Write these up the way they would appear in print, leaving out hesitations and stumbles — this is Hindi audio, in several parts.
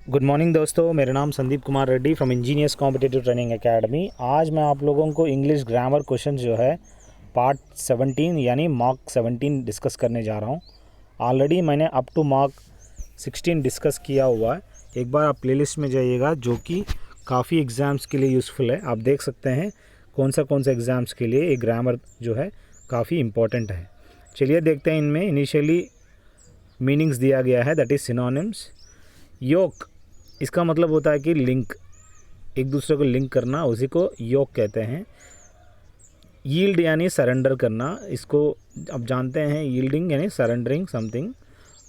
गुड मॉर्निंग दोस्तों, मेरा नाम Sandeep Kumar Reddy from engineers competitive training academy. आज मैं आप लोगों को इंग्लिश ग्रामर क्वेश्चन जो है पार्ट 17 यानी मार्क 17 डिस्कस करने जा रहा हूँ। ऑलरेडी मैंने अप टू मार्क 16 डिस्कस किया हुआ है। एक बार आप प्लेलिस्ट में जाइएगा जो कि काफ़ी एग्ज़ाम्स के लिए यूज़फुल है। आप देख सकते हैं कौन सा एग्ज़ाम्स के लिए ये ग्रामर जो है काफ़ी इम्पॉर्टेंट है। चलिए देखते हैं। इनमें इनिशियली मीनिंग्स दिया गया है, दैट इज़ सिनोनिम्स। योक, इसका मतलब होता है कि लिंक, एक दूसरे को लिंक करना, उसी को योक कहते हैं। यील्ड यानी सरेंडर करना, इसको अब जानते हैं। यील्डिंग यानी सरेंडरिंग समथिंग।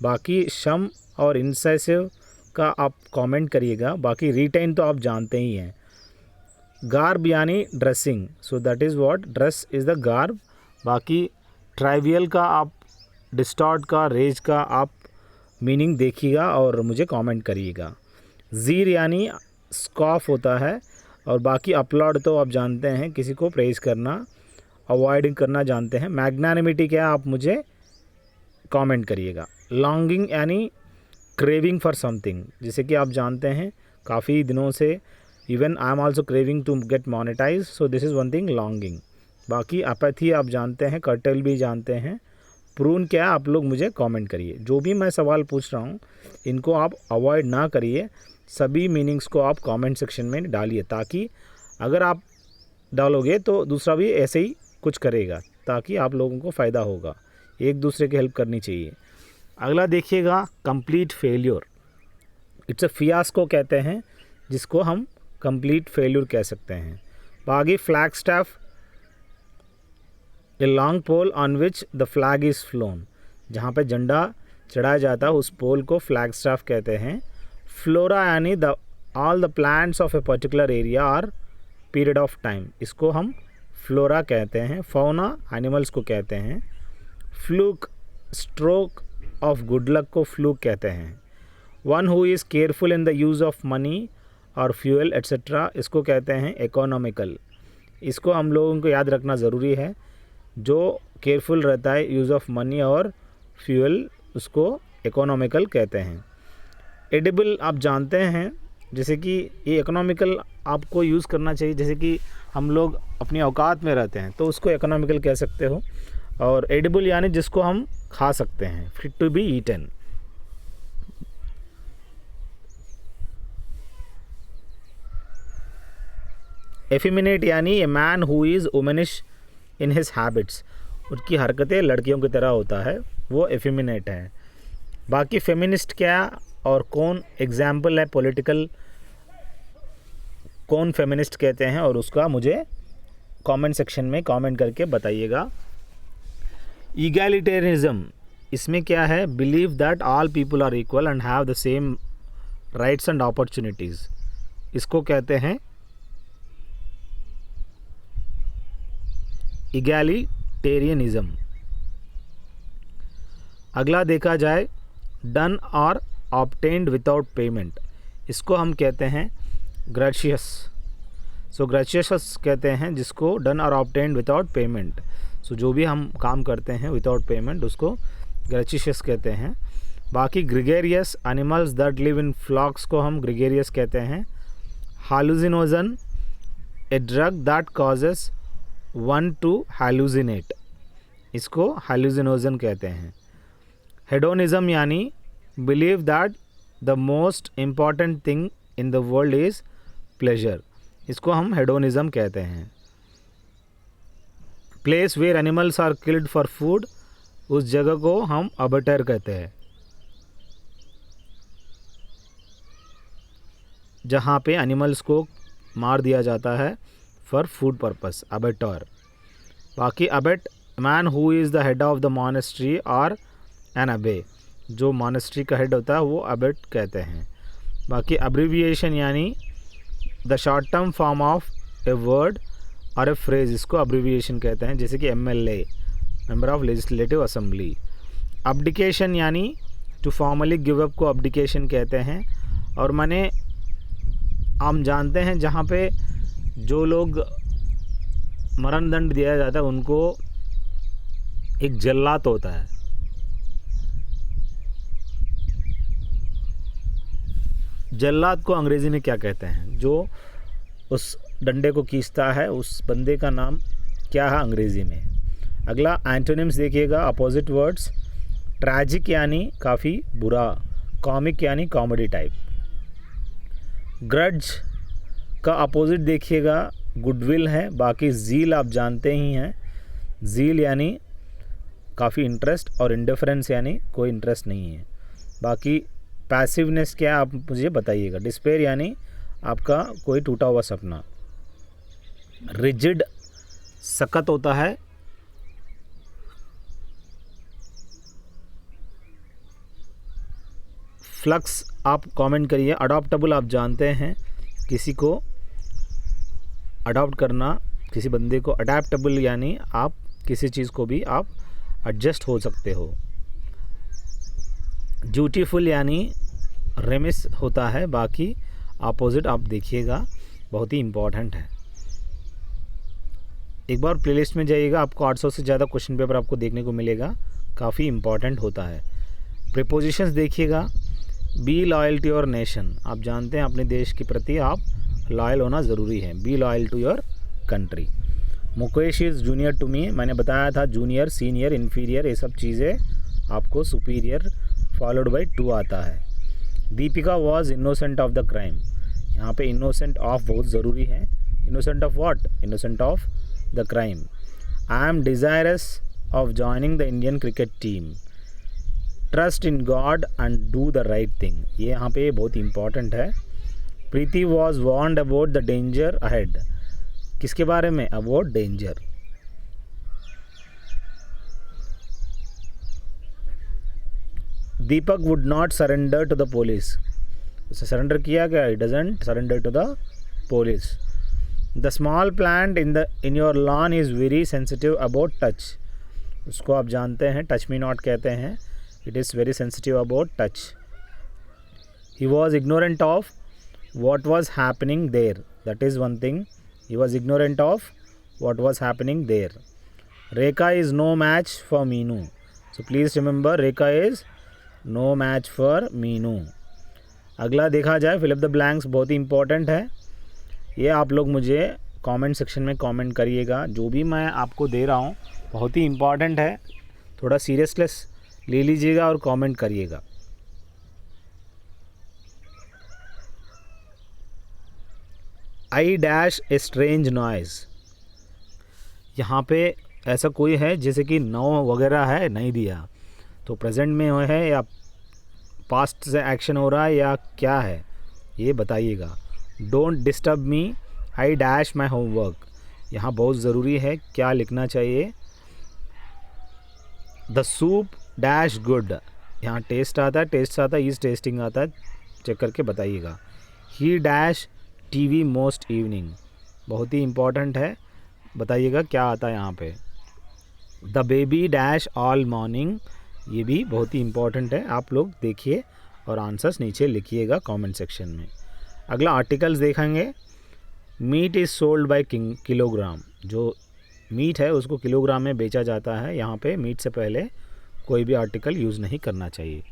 बाकी शम और इंसाइसिव का आप कमेंट करिएगा। बाकी रिटेन तो आप जानते ही हैं। गार्ब यानी dressing, so that is what dress is the garb. बाकी ट्राइवियल का आप, डिस्टॉर्ट का, रेज का आप मीनिंग देखिएगा और मुझे कमेंट करिएगा। ज़ीर यानी स्कॉफ होता है। और बाकी अपलॉड तो आप जानते हैं, किसी को प्रेज करना, अवॉइड करना जानते हैं। मैग्नानिमिटी क्या, आप मुझे कमेंट करिएगा। लॉन्गिंग यानी क्रेविंग फॉर समथिंग, जैसे कि आप जानते हैं काफ़ी दिनों से even I am also craving to get monetize, so this is one thing, longing. बाकी अपैथी आप जानते हैं, कर्टेल भी जानते हैं। प्रून क्या, आप लोग मुझे कमेंट करिए। जो भी मैं सवाल पूछ रहा हूँ इनको आप अवॉइड ना करिए, सभी मीनिंग्स को आप कमेंट सेक्शन में डालिए, ताकि अगर आप डालोगे तो दूसरा भी ऐसे ही कुछ करेगा, ताकि आप लोगों को फ़ायदा होगा। एक दूसरे की हेल्प करनी चाहिए। अगला देखिएगा, complete failure. It's a fiasco कहते हैं, जिसको हम कंप्लीट फेल्योर कह सकते हैं। बाकी flagstaff, a long pole on which the flag is flown, जहाँ पे झंडा चढ़ाया जाता है उस पोल को फ्लैग स्टाफ कहते हैं। फ्लोरा यानी the all the plants of a particular area और पीरियड ऑफ टाइम, इसको हम फ्लोरा कहते हैं। फौना एनिमल्स को कहते हैं। Fluke, stroke of good luck को फ्लूक कहते हैं। One who is careful in the use of money और फ्यूल एट्सेट्रा, इसको कहते हैं इकोनॉमिकल। इसको हम लोगों को याद रखना ज़रूरी है। जो केयरफुल रहता है यूज़ ऑफ मनी और फ्यूल, उसको इकोनॉमिकल कहते हैं। एडिबल आप जानते हैं, जैसे कि ये इकोनॉमिकल आपको यूज़ करना चाहिए। जैसे कि हम लोग अपनी औकात में रहते हैं तो उसको इकोनॉमिकल कह सकते हो। और एडिबल यानी जिसको हम खा सकते हैं, fit to be eaten. Effeminate यानी a man who is womanish in his habits, उसकी हरकतें लड़कियों की तरह होता है, वो एफिमिनेट है। बाकी फेमिनिस्ट क्या और कौन एग्जाम्पल है पॉलिटिकल, कौन फेमिनिस्ट कहते हैं, और उसका मुझे कमेंट सेक्शन में कमेंट करके बताइएगा। ईगैलिटेरियनिज्म, इसमें क्या है, believe that all people are equal and have the same rights and opportunities, इसको कहते हैं ईगैलिटेरियनिज्म। अगला देखा जाए, डन और ऑब्टेन्ड विदाउट पेमेंट, इसको हम कहते हैं ग्रेशियस। सो ग्रेशियस कहते हैं जिसको डन और ऑब्टेन्ड विदाउट पेमेंट। सो जो भी हम काम करते हैं विदाउट पेमेंट उसको ग्रेशियस कहते हैं। बाकी gregarious, animals that live in flocks को हम ग्रिगेरियस कहते हैं। Hallucinogen, a drug that causes one to hallucinate, इसको हालुसिनोजन कहते हैं। हेडोनिज्म यानी believe that the most important thing in the world is pleasure, इसको हम हेडोनिज्म कहते हैं। Place where animals are killed for food, उस जगह को हम अबटर कहते हैं, जहाँ पे एनिमल्स को मार दिया जाता है फॉर फूड पर्पस, अबेटर। बाकी abate, man who is the head of the monastery और एन अबे, जो मॉनेस्ट्री का हेड होता है वो अबेट कहते हैं। बाकी अब्रिविएशन यानी the short term form of a word और ए फ्रेज, इसको अब्रिविएशन कहते हैं, जैसे कि MLA, member of legislative assembly. Abdication यानी टू फॉर्मली गिव अप को अब्डिकेशन कहते हैं। और माने हम जानते हैं जहाँ पे जो लोग मरण दंड दिया जाता है उनको एक जल्लाद होता है, जल्लाद को अंग्रेज़ी में क्या कहते हैं? जो उस डंडे को खींचता है उस बंदे का नाम क्या है अंग्रेज़ी में? अगला एंटोनिम्स देखिएगा, अपोजिट वर्ड्स। ट्रैजिक यानी काफ़ी बुरा, कॉमिक यानी कॉमेडी टाइप। ग्रड्ज का अपोजिट देखिएगा गुडविल है। बाकी ज़ील आप जानते ही हैं, ज़ील यानी काफ़ी इंटरेस्ट, और इंडिफरेंस यानी कोई इंटरेस्ट नहीं है। बाकी पैसिवनेस क्या है आप मुझे बताइएगा। डिस्पेयर यानी आपका कोई टूटा हुआ सपना। रिजिड सख्त होता है। फ्लक्स आप कमेंट करिए। अडॉप्टेबल आप जानते हैं, किसी को अडॉप्ट करना, किसी बंदे को। अडैप्टेबल यानी आप किसी चीज़ को भी आप एडजस्ट हो सकते हो। ड्यूटीफुल यानी रेमिस होता है। बाकी अपोजिट आप देखिएगा, बहुत ही इम्पॉर्टेंट है। एक बार प्लेलिस्ट में जाइएगा, आपको 800 से ज़्यादा क्वेश्चन पेपर आपको देखने को मिलेगा, काफ़ी इम्पॉर्टेंट होता है। प्रीपोजिशंस देखिएगा। Be loyal to your nation, आप जानते हैं अपने देश के प्रति आप लॉयल होना ज़रूरी है। Be loyal to your country. Mukesh is junior to me, मैंने बताया था जूनियर, सीनियर, इन्फीरियर, ये सब चीज़ें आपको सुपीरियर फॉलोड बाई टू आता है। Deepika was innocent of the crime, यहाँ पे इनोसेंट ऑफ बहुत ज़रूरी है। Innocent of what? Innocent of the crime. I am desirous of joining the Indian cricket team. Trust in God and do the right thing, ये यहाँ पे बहुत इंपॉर्टेंट है। Preeti was warned about the danger ahead, किसके बारे में? About danger. Deepak would not surrender to the police, उसे सरेंडर किया क्या? It doesn't surrender to the police. The small plant in your lawn is very sensitive about touch, उसको आप जानते हैं टच मी नॉट कहते हैं। It is very sensitive about touch. He was ignorant of what was happening there, that is one thing, he was ignorant of what was happening there. Rekha is no match for Meenu, so please remember Rekha is no match for Meenu. अगला देखा जाए फिल अप द ब्लैंक्स, बहुत ही इंपॉर्टेंट है ये। आप लोग मुझे कमेंट सेक्शन में कमेंट करिएगा, जो भी मैं आपको दे रहा हूँ बहुत ही इंपॉर्टेंट है, थोड़ा सीरियसनेस ले लीजिएगा और कमेंट करिएगा। I dash a strange noise, यहाँ पे ऐसा कोई है जैसे कि नो वगैरह है, नहीं दिया, तो प्रेजेंट में है या पास्ट से एक्शन हो रहा है या क्या है ये बताइएगा। Don't disturb me, I dash my homework, यहाँ बहुत ज़रूरी है क्या लिखना चाहिए। द सूप डैश गुड, यहाँ टेस्ट आता है, टेस्ट आता है, इज़ टेस्टिंग आता है, चेक करके बताइएगा। ही डैश टीवी मोस्ट इवनिंग, बहुत ही इम्पॉर्टेंट है, बताइएगा क्या आता है यहाँ पे। The baby dash all morning, ये भी बहुत ही इम्पॉर्टेंट है, आप लोग देखिए और आंसर्स नीचे लिखिएगा कमेंट सेक्शन में। अगला आर्टिकल्स देखेंगे। Meat is sold by kilogram, जो मीट है उसको किलोग्राम में बेचा जाता है। यहाँ पे मीट से पहले कोई भी आर्टिकल यूज़ नहीं करना चाहिए।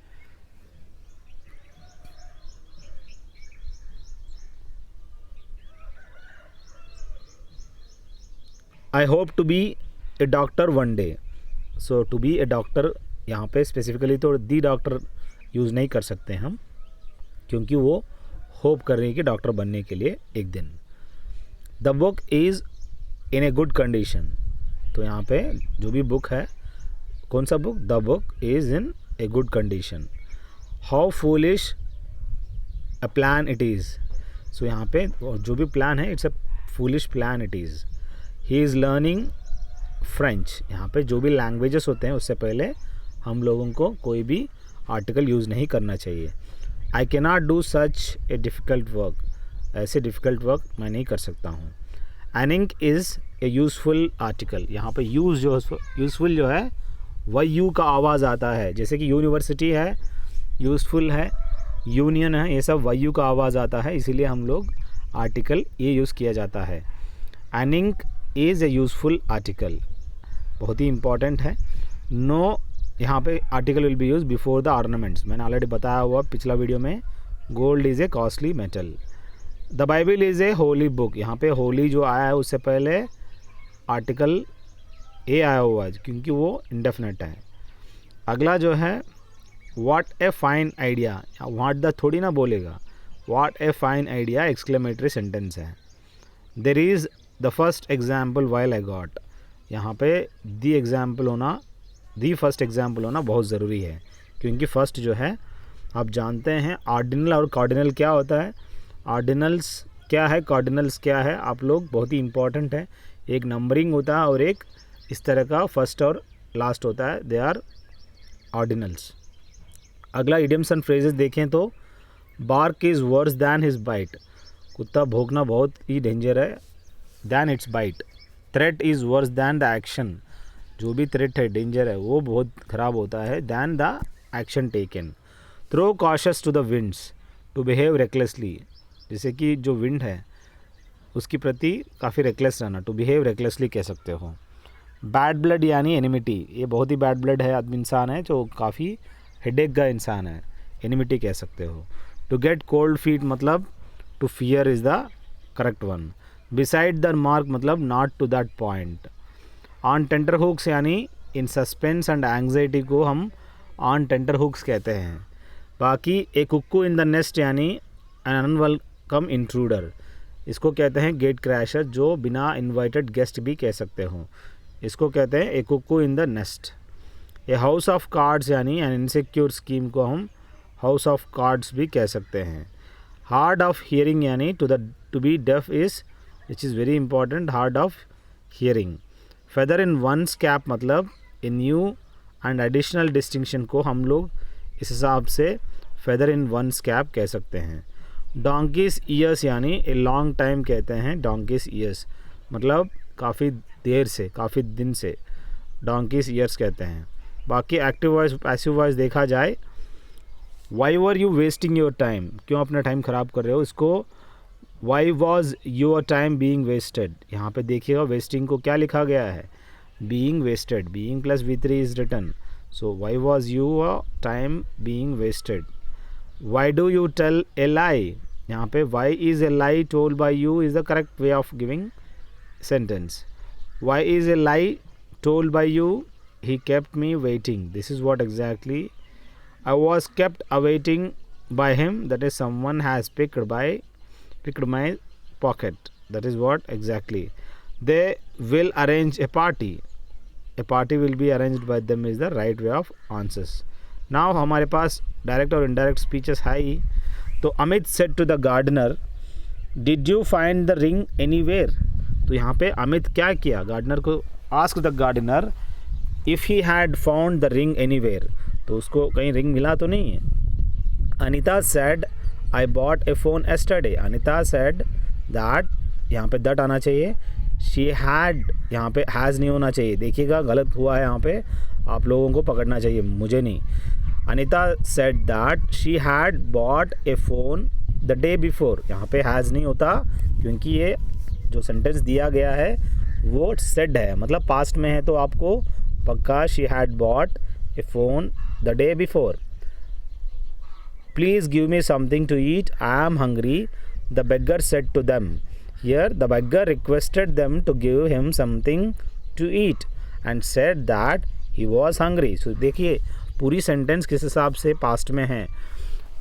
I hope to be a doctor one day, so to be a doctor यहाँ पे स्पेसिफिकली तो दी डॉक्टर यूज़ नहीं कर सकते हम, क्योंकि वो होप कर रही है कि डॉक्टर बनने के लिए एक दिन। The book is in a good condition, तो यहाँ पे जो भी बुक है, कौन सा बुक? The book is in a good condition. How foolish a plan it is, so यहाँ पे जो भी प्लान है it's a foolish plan it is. He is learning French, यहाँ पे जो भी लैंग्वेजेस होते हैं उससे पहले हम लोगों को कोई भी आर्टिकल यूज़ नहीं करना चाहिए। I can not do such a difficult work, ऐसे डिफ़िकल्ट वर्क मैं नहीं कर सकता हूँ। An ink is a useful article, यहाँ पे यूज़ जो यूज़फुल जो है वह यू का आवाज़ आता है, जैसे कि यूनिवर्सिटी है, यूज़फुल है, यूनियन है, ये सब वाई यू का आवाज़ आता है, इसीलिए हम लोग आर्टिकल ये यूज़ किया जाता है। An ink is a useful article, बहुत ही इंपॉर्टेंट है। नो, यहाँ पे article will be use before the ornaments, मैंने ऑलरेडी बताया हुआ पिछला वीडियो में, gold is a costly metal. The Bible is a holy book, यहाँ पे होली जो आया है उससे पहले आर्टिकल ए आया हुआ है क्योंकि वो इंडेफिनेट है। अगला जो है what a fine idea, what the थोड़ी ना बोलेगा, what a fine idea exclamatory sentence है। There is the first example while I got, यहाँ पे दी फर्स्ट एग्जाम्पल होना बहुत ज़रूरी है क्योंकि फर्स्ट जो है आप जानते हैं ऑर्डिनल और कार्डिनल क्या होता है, ऑर्डिनल्स क्या है, कार्डिनल्स क्या है, आप लोग बहुत ही इंपॉर्टेंट है। एक नंबरिंग होता है और एक इस तरह का फर्स्ट और लास्ट होता है, दे आर ऑर्डिनल्स। अगला इडियम्स एंड फ्रेजेस देखें तो bark is worse than his bite, कुत्ता भौंकना बहुत ही डेंजर है, than its bite. Threat is worse than the action, जो भी थ्रेट है डेंजर है वो बहुत ख़राब होता है, than the action taken. Throw cautious to the winds to behave recklessly, जैसे कि जो विंड है उसकी प्रति काफ़ी रेकलेस रहना, टू बिहेव रेकलेसली कह सकते हो। बैड ब्लड यानी एनिमिटी, ये बहुत ही बैड ब्लड है, आदमी इंसान है जो काफ़ी हेडेक का इंसान है, एनिमिटी कह सकते हो। टू गेट कोल्ड फीट मतलब to fear is the correct one. Beside the mark मतलब not to that point. On tenterhooks यानी इन सस्पेंस एंड एंग्जाइटी को हम ऑन टेंटर हुक्स कहते हैं। बाकी ए कुक्कू इन द नेस्ट यानी एन अनवेलकम इंट्रूडर, इसको कहते हैं गेट क्रैशर, जो बिना इनवाइटेड गेस्ट भी कह सकते हो, इसको कहते हैं a cuckoo in the nest. A house of cards यानी एन इनसिक्योर स्कीम को हम हाउस ऑफ कार्ड्स भी कह सकते हैं। हार्ड ऑफ हियरिंग यानी to be deaf is which is very important, hard of hearing. Feather in one's cap मतलब a new and additional distinction को हम लोग इस हिसाब से फेदर इन वंस कैप कह सकते हैं। डोंकीज ईयर्स यानी ए लॉन्ग टाइम कहते हैं, डोंकीज ईयर्स मतलब काफ़ी देर से, काफ़ी दिन से डोंकीज ईयर्स कहते हैं। बाकी एक्टिव वॉइस पैसिव वॉइस देखा जाए, why were you wasting your time, क्यों अपना टाइम ख़राब कर रहे हो, इसको why was your time being wasted, यहाँ पे देखिएगा वेस्टिंग को क्या लिखा गया है, being wasted, being plus V3 is written, so why was your time being wasted. Why do you tell a lie, यहाँ पे why is a lie told by you is the correct way of giving sentence. Y is a lie told by you, he kept me waiting, this is what exactly, I was kept awaiting by him, that is someone has picked my pocket, that is what exactly. They will arrange a party will be arranged by them is the right way of answers. Now हमारे पास डायरेक्ट और इनडायरेक्ट स्पीचेस है ही, तो Amit said to the gardener did you find the ring anywhere, तो यहाँ पे अमित क्या किया, गार्डनर को ask the gardener if he had found the ring anywhere, तो उसको कहीं रिंग मिला तो नहीं है। Anita said I bought a phone yesterday, Anita said that, यहाँ पे दैट आना चाहिए, शी हैड यहाँ पे हैज़ नहीं होना चाहिए, देखिएगा गलत हुआ है, यहाँ पे आप लोगों को पकड़ना चाहिए, मुझे नहीं। Anita said that she had bought a phone the day before, यहाँ पे हैज़ नहीं होता क्योंकि ये जो सेंटेंस दिया गया है वो सेड है, मतलब पास्ट में है, तो आपको पक्का she had bought a phone the day before. Please give me something to eat, I am hungry, the beggar said to them, here the beggar requested them to give him something to eat and said that he was hungry. So देखिए पूरी सेंटेंस किस हिसाब से पास्ट में है,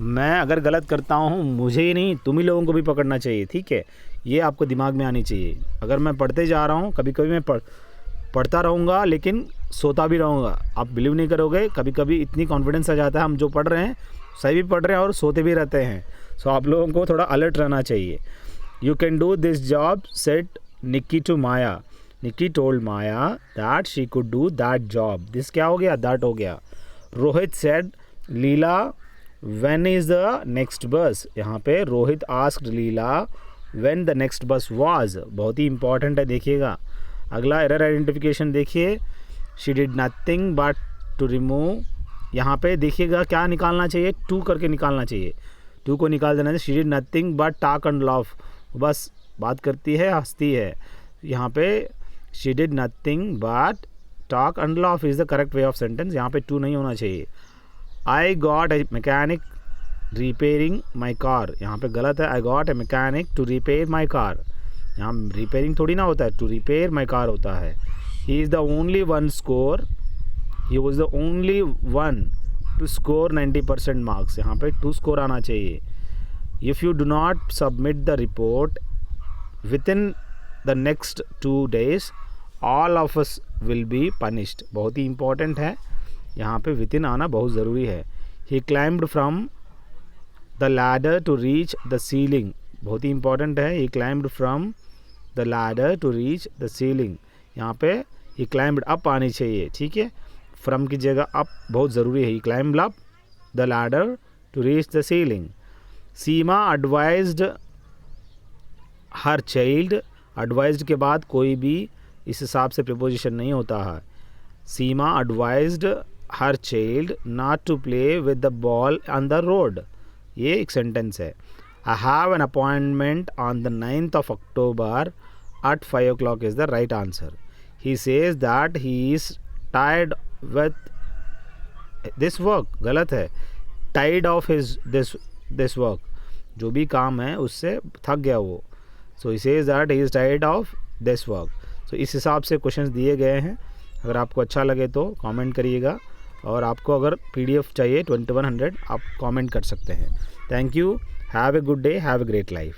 मैं अगर गलत करता हूँ मुझे ही नहीं तुम ही लोगों को भी पकड़ना चाहिए, ठीक है, ये आपको दिमाग में आनी चाहिए। अगर मैं पढ़ते जा रहा हूँ, कभी कभी मैं पढ़ता रहूँगा लेकिन सोता भी रहूँगा, आप बिलीव नहीं करोगे, कभी कभी इतनी कॉन्फिडेंस आ जाता है हम जो पढ़ रहे हैं सही भी पढ़ रहे हैं और सोते भी रहते हैं, सो आप लोगों को थोड़ा अलर्ट रहना चाहिए। You can do this job said Nikki to Maya, Nikki told Maya that she could do that job, this क्या हो गया, दैट हो गया। Rohit said Leela when is the next bus, यहाँ पे Rohit asked Leela when the next bus was, बहुत ही इंपॉर्टेंट है, देखिएगा। अगला एरर आइडेंटिफिकेशन देखिए, she did nothing but to remove, यहाँ पे देखिएगा क्या निकालना चाहिए, टू करके निकालना चाहिए, टू को निकाल देना चाहिए। She did nothing but talk and laugh, बस बात करती है हंसती है, यहाँ पे she did nothing but talk and laugh is the correct way of sentence, यहाँ पे टू नहीं होना चाहिए। I got a mechanic repairing my car, यहाँ पे गलत है, I got a mechanic to repair my car, यहाँ रिपेयरिंग थोड़ी ना होता है, टू रिपेयर माई कार होता है। He is the only one score, he was the only one two score 90% marks, यहाँ पे 2 स्कोर आना चाहिए। If you do not submit the report with in the next 2 days all of us will be punished, बहुत ही इंपॉर्टेंट है, यहाँ पे विद इन आना बहुत ज़रूरी है। He climbed from the ladder to reach the ceiling, बहुत ही इंपॉर्टेंट है, he climbed from the ladder to reach the ceiling, यहाँ पे ही क्लाइम्ड अप आनी चाहिए, ठीक है, फ्रॉम की जगह अप बहुत ज़रूरी है। He climbed up the ladder to reach the ceiling. Seema advised her child, advised के बाद कोई भी इस हिसाब से प्रीपोजिशन नहीं होता है। Seema advised her child not to play with the ball on the road, ये एक सेंटेंस है। I have an appointment on the 9th of October at 5 o'clock is the right answer. He says that he is tired with this work, गलत है, tired of his this work, जो भी काम है उससे थक गया वो, so he says that he is tired of this work. सो इस हिसाब से क्वेश्चंस दिए गए हैं। अगर आपको अच्छा लगे तो कमेंट करिएगा, और आपको अगर PDF चाहिए 2100 आप कमेंट कर सकते हैं। Thank you, have a good day, have a great life.